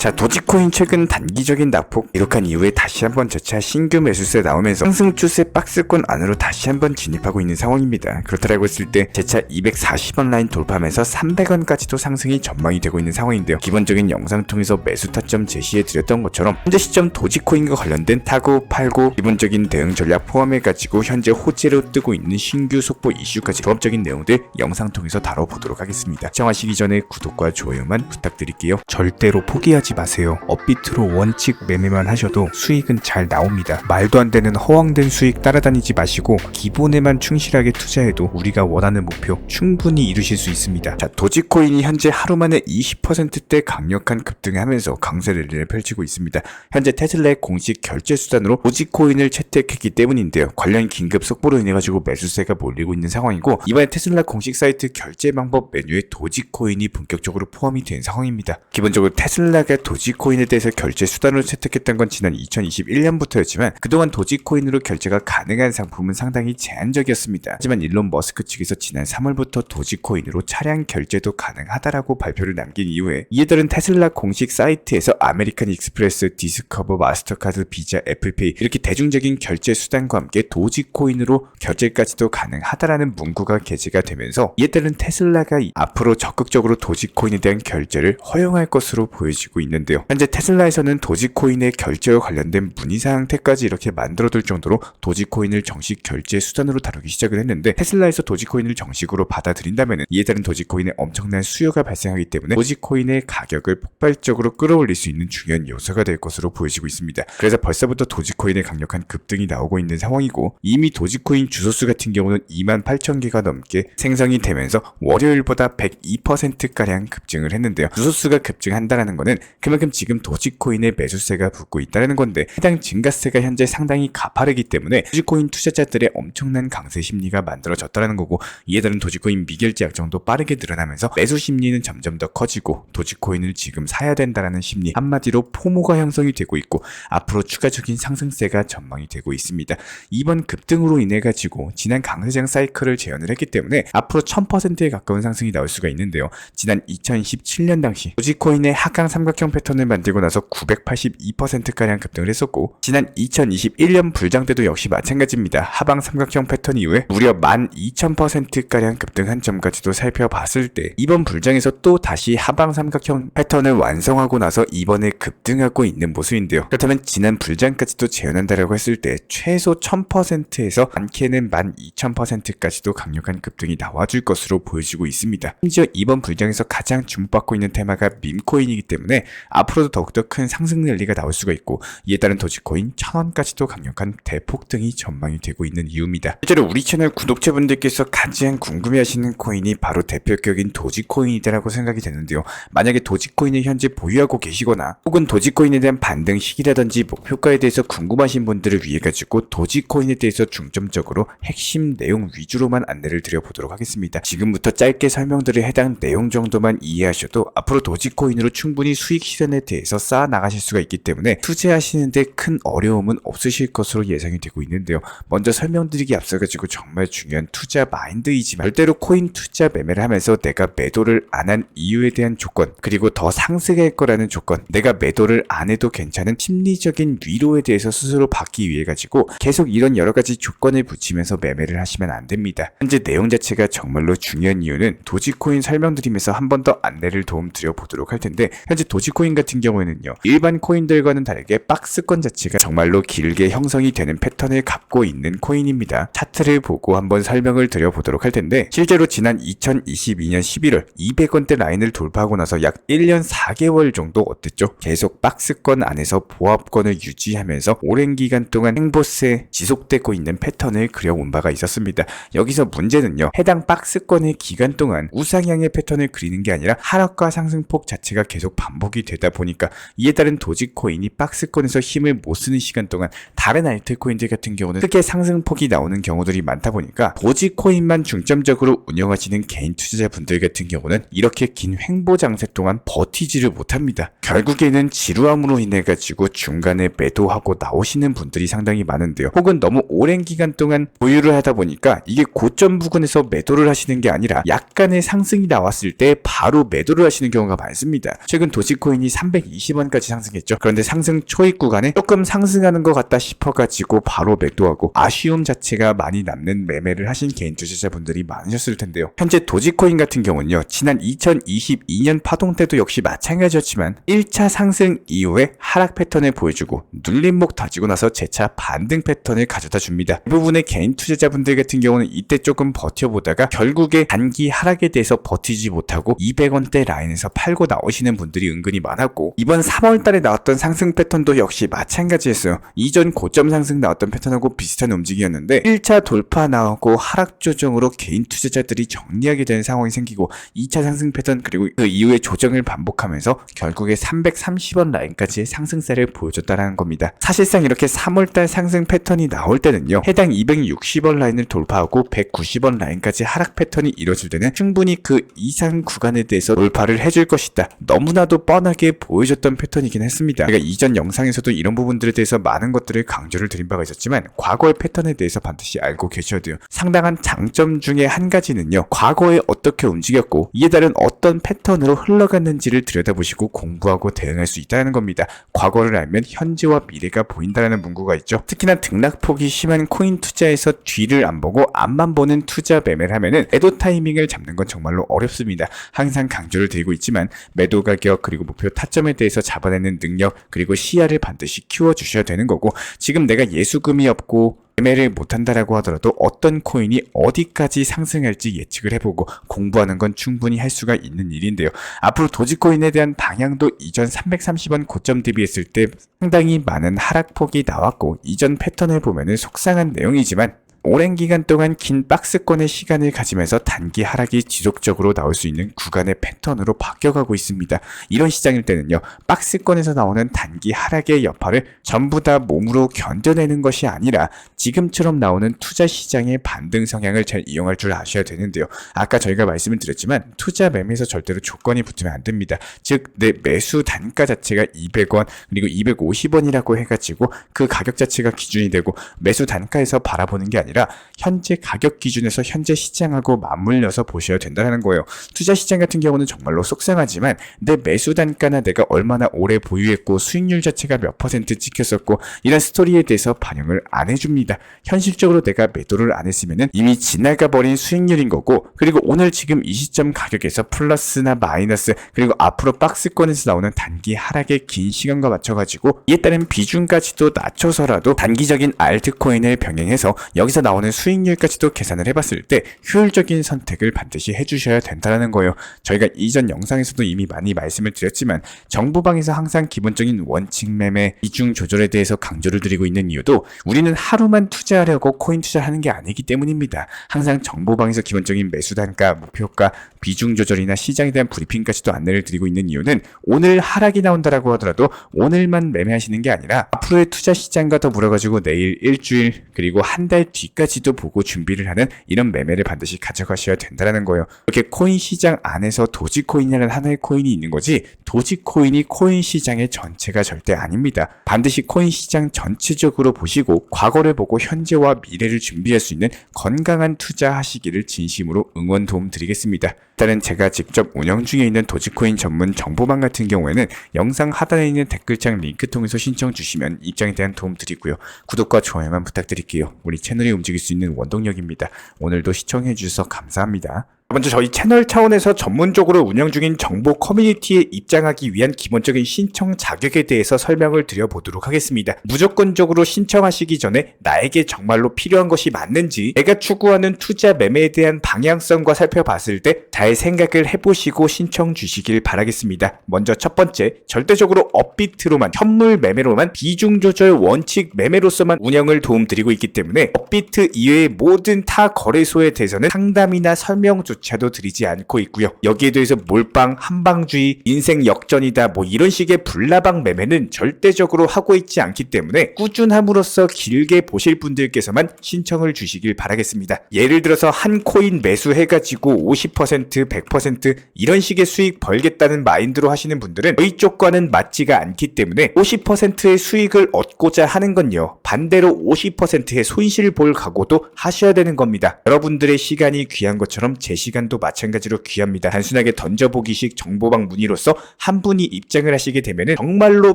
자, 도지코인 최근 단기적인 낙폭 기록한 이후에 다시 한번 재차 신규 매수세 나오면서 상승 추세 박스권 안으로 다시 한번 진입하고 있는 상황입니다. 그렇다고 했을 때 재차 240원 라인 돌파하면서 300원까지도 상승이 전망이 되고 있는 상황인데요. 기본적인 영상 통해서 매수 타점 제시해 드렸던 것처럼 현재 시점 도지코인과 관련된 타고 팔고 기본적인 대응 전략 포함해가지고 현재 호재로 뜨고 있는 신규 속보 이슈까지 종합적인 내용들 영상 통해서 다뤄보도록 하겠습니다. 시청하시기 전에 구독과 좋아요만 부탁드릴게요. 절대로 포기하지 마세요. 업비트로 원칙 매매만 하셔도 수익은 잘 나옵니다. 말도 안 되는 허황된 수익 따라다니지 마시고 기본에만 충실하게 투자해도 우리가 원하는 목표 충분히 이루실 수 있습니다. 자, 도지코인이 현재 하루 만에 20%대 강력한 급등하면서 강세 랠리를 펼치고 있습니다. 현재 테슬라의 공식 결제 수단으로 도지코인을 채택했기 때문인데요. 관련 긴급 속보로 인해 가지고 매수세가 몰리고 있는 상황이고, 이번에 테슬라 공식 사이트 결제 방법 메뉴에 도지코인이 본격적으로 포함이 된 상황입니다. 기본적으로 테슬라가 도지코인에 대해서 결제 수단으로 채택했던 건 지난 2021년부터였지만 그동안 도지코인으로 결제가 가능한 상품은 상당히 제한적이었습니다. 하지만 일론 머스크 측에서 지난 3월부터 도지코인으로 차량 결제도 가능하다라고 발표를 남긴 이후에 이에 따른 테슬라 공식 사이트에서 아메리칸 익스프레스, 디스커버, 마스터카드, 비자, 애플페이 이렇게 대중적인 결제 수단과 함께 도지코인으로 결제까지도 가능하다라는 문구가 게재가 되면서 이에 따른 테슬라가 앞으로 적극적으로 도지코인에 대한 결제를 허용할 것으로 보여지고 있는데요. 현재 테슬라에서는 도지코인의 결제와 관련된 문의사항 탭까지 이렇게 만들어둘 정도로 도지코인을 정식 결제 수단으로 다루기 시작을 했는데, 테슬라에서 도지코인을 정식으로 받아들인다면 이에 따른 도지코인의 엄청난 수요가 발생하기 때문에 도지코인의 가격을 폭발적으로 끌어올릴 수 있는 중요한 요소가 될 것으로 보여지고 있습니다. 그래서 벌써부터 도지코인의 강력한 급등이 나오고 있는 상황이고, 이미 도지코인 주소수 같은 경우는 28,000개가 넘게 생성이 되면서 월요일보다 102%가량 급증을 했는데요. 주소수가 급증한다는 것은 그만큼 지금 도지코인의 매수세가 붙고 있다는 건데, 해당 증가세가 현재 상당히 가파르기 때문에 도지코인 투자자들의 엄청난 강세 심리가 만들어졌다는 거고, 이에 따른 도지코인 미결제 약정도 빠르게 늘어나면서 매수 심리는 점점 더 커지고 도지코인을 지금 사야 된다는 심리, 한마디로 포모가 형성이 되고 있고 앞으로 추가적인 상승세가 전망이 되고 있습니다. 이번 급등으로 인해 가지고 지난 강세장 사이클을 재현을 했기 때문에 앞으로 1000%에 가까운 상승이 나올 수가 있는데요. 지난 2017년 당시 도지코인의 하강 삼각형 패턴을 만들고 나서 982%가량 급등을 했었고, 지난 2021년 불장 때도 역시 마찬가지입니다. 하방 삼각형 패턴 이후에 무려 12,000%가량 급등한 점까지도 살펴봤을 때 이번 불장에서 또 다시 하방 삼각형 패턴을 완성하고 나서 이번에 급등하고 있는 모습인데요. 그렇다면 지난 불장까지도 재현한다라고 했을 때 최소 1000%에서 많게는 12,000%까지도 강력한 급등이 나와줄 것으로 보여지고 있습니다. 심지어 이번 불장에서 가장 주목받고 있는 테마가 밈코인이기 때문에 앞으로도 더욱더 큰 상승 랠리가 나올 수가 있고, 이에 따른 도지코인 1000원까지도 강력한 대폭등이 전망이 되고 있는 이유입니다. 실제로 우리 채널 구독자분들께서 가장 궁금해하시는 코인이 바로 대표격인 도지코인이다라고 생각이 되는데요. 만약에 도지코인을 현재 보유하고 계시거나 혹은 도지코인에 대한 반등 시기라든지 목표가에 대해서 궁금하신 분들을 위해 가지고 도지코인에 대해서 중점적으로 핵심 내용 위주로만 안내를 드려보도록 하겠습니다. 지금부터 짧게 설명드릴 해당 내용 정도만 이해하셔도 앞으로 도지코인으로 충분히 수익 실현에 대해서 쌓아 나가실 수가 있기 때문에 투자하시는데 큰 어려움은 없으실 것으로 예상이 되고 있는데요. 먼저 설명드리기 앞서가지고 정말 중요한 투자 마인드이지만 절대로 코인 투자 매매를 하면서 내가 매도를 안 한 이유에 대한 조건, 그리고 더 상승할 거라는 조건, 내가 매도를 안 해도 괜찮은 심리적인 위로에 대해서 스스로 받기 위해 가지고 계속 이런 여러 가지 조건을 붙이면서 매매를 하시면 안 됩니다. 현재 내용 자체가 정말로 중요한 이유는 도지코인 설명드리면서 한 번 더 안내를 도움 드려보도록 할 텐데, 현재 도지코인 같은 경우에는요, 일반 코인들과는 다르게 박스권 자체가 정말로 길게 형성이 되는 패턴을 갖고 있는 코인입니다. 차트를 보고 한번 설명을 드려보도록 할 텐데, 실제로 지난 2022년 11월 200원대 라인을 돌파하고 나서 약 1년 4개월 정도 어땠죠? 계속 박스권 안에서 보합권을 유지하면서 오랜 기간 동안 행보세 지속되고 있는 패턴을 그려온 바가 있었습니다. 여기서 문제는요, 해당 박스권의 기간 동안 우상향의 패턴을 그리는 게 아니라 하락과 상승폭 자체가 계속 반복이 되다 보니까 이에 따른 도지코인이 박스권에서 힘을 못 쓰는 시간 동안 다른 알트코인들 같은 경우는 크게 상승폭이 나오는 경우들이 많다 보니까 도지코인만 중점적으로 운영하시는 개인 투자자분들 같은 경우는 이렇게 긴 횡보 장세 동안 버티지를 못합니다. 결국에는 지루함으로 인해 가지고 중간에 매도하고 나오시는 분들이 상당히 많은데요. 혹은 너무 오랜 기간 동안 보유를 하다 보니까 이게 고점 부근에서 매도를 하시는 게 아니라 약간의 상승이 나왔을 때 바로 매도를 하시는 경우가 많습니다. 최근 도지코인이 320원까지 상승했죠. 그런데 상승 초입 구간에 조금 상승하는 것 같다 싶어가지고 바로 매도하고 아쉬움 자체가 많이 남는 매매를 하신 개인 투자자분들이 많으셨을 텐데요. 현재 도지코인 같은 경우는요, 지난 2022년 파동 때도 역시 마찬가지였지만 1차 상승 이후에 하락 패턴을 보여주고 눌림목 다지고 나서 재차 반등 패턴을 가져다 줍니다. 대부분의 개인 투자자분들 같은 경우는 이때 조금 버텨보다가 결국에 단기 하락에 대해서 버티지 못하고 200원대 라인에서 팔고 나오시는 분들이 은근히 많았고, 이번 3월달에 나왔던 상승 패턴도 역시 마찬가지였어요. 이전 고점 상승 나왔던 패턴하고 비슷한 움직임이었는데 1차 돌파 나오고 하락 조정으로 개인 투자자들이 정리하게 되는 상황이 생기고 2차 상승 패턴 그리고 그 이후에 조정을 반복하면서 결국에 330원 라인까지의 상승세를 보여줬다는 겁니다. 사실상 이렇게 3월달 상승 패턴이 나올 때는요, 해당 260원 라인을 돌파하고 190원 라인까지 하락 패턴이 이루어질 때는 충분히 그 이상 구간에 대해서 돌파를 해줄 것이다, 너무나도 뻔하게 보여줬던 패턴이긴 했습니다. 제가 이전 영상에서도 이런 부분들에 대해서 많은 것들을 강조를 드린 바가 있었지만 과거의 패턴에 대해서 반드시 알고 계셔야 돼요. 상당한 장점 중에 한 가지는요, 과거에 어떻게 움직였고 이에 따른 어떤 패턴으로 흘러갔는지를 들여다보시고 공부하고 대응할 수 있다는 겁니다. 과거를 알면 현재와 미래가 보인다는 문구가 있죠. 특히나 등락폭이 심한 코인 투자에서 뒤를 안 보고 앞만 보는 투자 매매를 하면은 매도 타이밍을 잡는 건 정말로 어렵습니다. 항상 강조를 드리고 있지만 매도 가격 그리고 목표 타점에 대해서 잡아내는 능력 그리고 시야를 반드시 키워주셔야 되는 거고, 지금 내가 예수금이 없고 매매를 못한다라고 하더라도 어떤 코인이 어디까지 상승할지 예측을 해보고 공부하는 건 충분히 할 수가 있는 일인데요. 앞으로 도지코인에 대한 방향도 이전 330원 고점 대비했을 때 상당히 많은 하락폭이 나왔고, 이전 패턴을 보면은 속상한 내용이지만 오랜 기간 동안 긴 박스권의 시간을 가지면서 단기 하락이 지속적으로 나올 수 있는 구간의 패턴으로 바뀌어가고 있습니다. 이런 시장일 때는요, 박스권에서 나오는 단기 하락의 여파를 전부 다 몸으로 견뎌내는 것이 아니라 지금처럼 나오는 투자 시장의 반등 성향을 잘 이용할 줄 아셔야 되는데요. 아까 저희가 말씀을 드렸지만 투자 매매에서 절대로 조건이 붙으면 안 됩니다. 즉, 내 매수 단가 자체가 200원 그리고 250원이라고 해가지고 그 가격 자체가 기준이 되고 매수 단가에서 바라보는 게 아니라 현재 가격 기준에서 현재 시장하고 맞물려서 보셔야 된다는 거예요. 투자 시장 같은 경우는 정말로 속상하지만 내 매수 단가나 내가 얼마나 오래 보유했고 수익률 자체가 몇 퍼센트 찍혔었고 이런 스토리에 대해서 반영을 안 해줍니다. 현실적으로 내가 매도를 안 했으면은 이미 지나가 버린 수익률인 거고, 그리고 오늘 지금 이 시점 가격에서 플러스나 마이너스 그리고 앞으로 박스권에서 나오는 단기 하락의 긴 시간과 맞춰가지고 이에 따른 비중까지도 낮춰서라도 단기적인 알트코인을 병행해서 여기서 나오는 수익률까지도 계산을 해봤을 때 효율적인 선택을 반드시 해주셔야 된다는 거예요. 저희가 이전 영상에서도 이미 많이 말씀을 드렸지만 정보방에서 항상 기본적인 원칙 매매, 비중 조절에 대해서 강조를 드리고 있는 이유도 우리는 하루만 투자하려고 코인 투자하는 게 아니기 때문입니다. 항상 정보방에서 기본적인 매수 단가, 목표가, 비중 조절이나 시장에 대한 브리핑까지도 안내를 드리고 있는 이유는 오늘 하락이 나온다라고 하더라도 오늘만 매매하시는 게 아니라 앞으로의 투자 시장과 더불어가지고 내일, 일주일 그리고 한 달 뒤까지도 보고 준비를 하는 이런 매매를 반드시 가져가셔야 된다는 거예요. 이렇게 코인 시장 안에서 도지코인이라는 하나의 코인이 있는 거지 도지코인이 코인 시장의 전체가 절대 아닙니다. 반드시 코인 시장 전체적으로 보시고 과거를 보고 현재와 미래를 준비할 수 있는 건강한 투자하시기를 진심으로 응원 도움 드리겠습니다. 일단은 제가 직접 운영 중에 있는 도지코인 전문 정보방 같은 경우에는 영상 하단에 있는 댓글창 링크 통해서 신청 주시면 입장에 대한 도움 드리고요. 구독과 좋아요만 부탁드릴게요. 우리 채널이 움직일 수 있는 원동력입니다. 오늘도 시청해 주셔서 감사합니다. 먼저 저희 채널 차원에서 전문적으로 운영 중인 정보 커뮤니티에 입장하기 위한 기본적인 신청 자격에 대해서 설명을 드려보도록 하겠습니다. 무조건적으로 신청하시기 전에 나에게 정말로 필요한 것이 맞는지, 내가 추구하는 투자 매매에 대한 방향성과 살펴봤을 때 잘 생각을 해보시고 신청 주시길 바라겠습니다. 먼저 첫 번째, 절대적으로 업비트로만, 현물 매매로만, 비중 조절 원칙 매매로서만 운영을 도움드리고 있기 때문에 업비트 이외의 모든 타 거래소에 대해서는 상담이나 설명 조사 연락조차도 드리지 않고 있고요. 여기에 대해서 몰빵, 한방주의, 인생 역전이다 뭐 이런 식의 불나방 매매는 절대적으로 하고 있지 않기 때문에 꾸준함으로써 길게 보실 분들께서만 신청을 주시길 바라겠습니다. 예를 들어서 한 코인 매수해가지고 50%, 100% 이런 식의 수익 벌겠다는 마인드로 하시는 분들은 저희 쪽과는 맞지가 않기 때문에 50%의 수익을 얻고자 하는 건요, 반대로 50%의 손실 볼 각오도 하셔야 되는 겁니다. 여러분들의 시간이 귀한 것처럼 제 시간도 마찬가지로 귀합니다. 단순하게 던져보기식 정보방 문의로서 한 분이 입장을 하시게 되면 정말로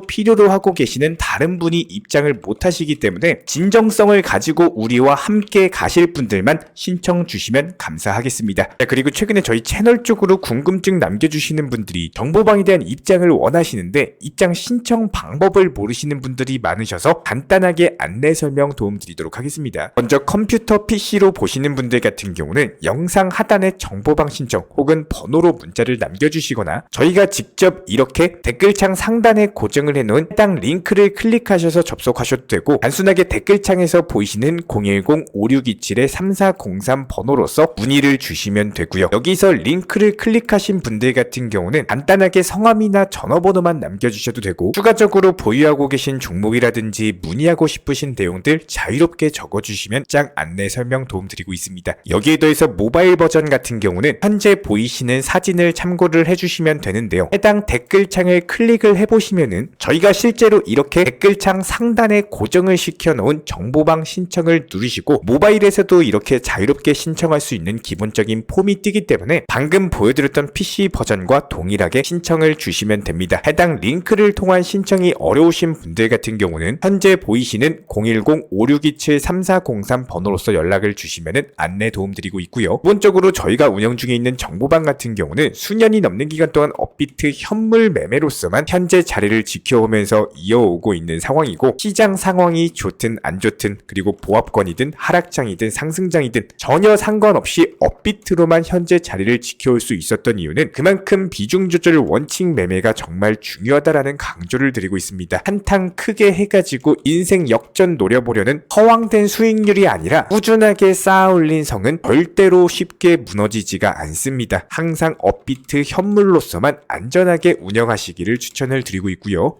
필요로 하고 계시는 다른 분이 입장을 못 하시기 때문에 진정성을 가지고 우리와 함께 가실 분들만 신청 주시면 감사하겠습니다. 자, 그리고 최근에 저희 채널 쪽으로 궁금증 남겨주시는 분들이 정보방에 대한 입장을 원하시는데 입장 신청 방법을 모르시는 분들이 많으셔서 간단하게 안내 설명 도움드리도록 하겠습니다. 먼저 컴퓨터 PC로 보시는 분들 같은 경우는 영상 하단에 정보방 신청 혹은 번호로 문자를 남겨주시거나 저희가 직접 이렇게 댓글창 상단에 고정을 해놓은 해당 링크를 클릭하셔서 접속하셔도 되고, 단순하게 댓글창에서 보이시는 010-5627-3403 번호로서 문의를 주시면 되고요. 여기서 링크를 클릭하신 분들 같은 경우는 간단하게 성함이나 전화번호만 남겨주셔도 되고, 추가적으로 보유하고 계신 종목이라든지 문의하고 싶으신 내용들 자유롭게 적어주시면 짱 안내 설명 도움드리고 있습니다. 여기에 더해서 모바일 버전 같은 경우는 현재 보이시는 사진을 참고를 해주시면 되는데요. 해당 댓글창을 클릭을 해보시면은 저희가 실제로 이렇게 댓글창 상단에 고정을 시켜놓은 정보방 신청을 누르시고 모바일에서도 이렇게 자유롭게 신청할 수 있는 기본적인 폼이 뜨기 때문에 방금 보여드렸던 PC 버전과 동일하게 신청을 주시면 됩니다. 해당 링크를 통한 신청이 어려우신 분들 같은 경우는 현재 보이시는 010-5627-3403 번호로서 연락을 주시면 안내 도움드리고 있고요. 기본적으로 저희가 운영 중에 있는 정보방 같은 경우는 수년이 넘는 기간 동안 업비트 현물 매매로서만 현재 자리를 지켜오면서 이어오고 있는 상황이고, 시장 상황이 좋든 안 좋든 그리고 보합권이든 하락장이든 상승장이든 전혀 상관없이 업비트로만 현재 자리를 지켜올 수 있었던 이유는 그만큼 비중 조절 원칙 매매가 정말 중요하다라는 강조를 드리고 있습니다. 한탕 크게 해가지고 인생 역전 노려보려는 허황된 수익률이 아니라 꾸준하게 쌓아 올린 성은 절대로 쉽게 무너지지가 않습니다. 항상 업비트 현물로서만 안전하게 운영하시기를 추천을 드리고 있고요.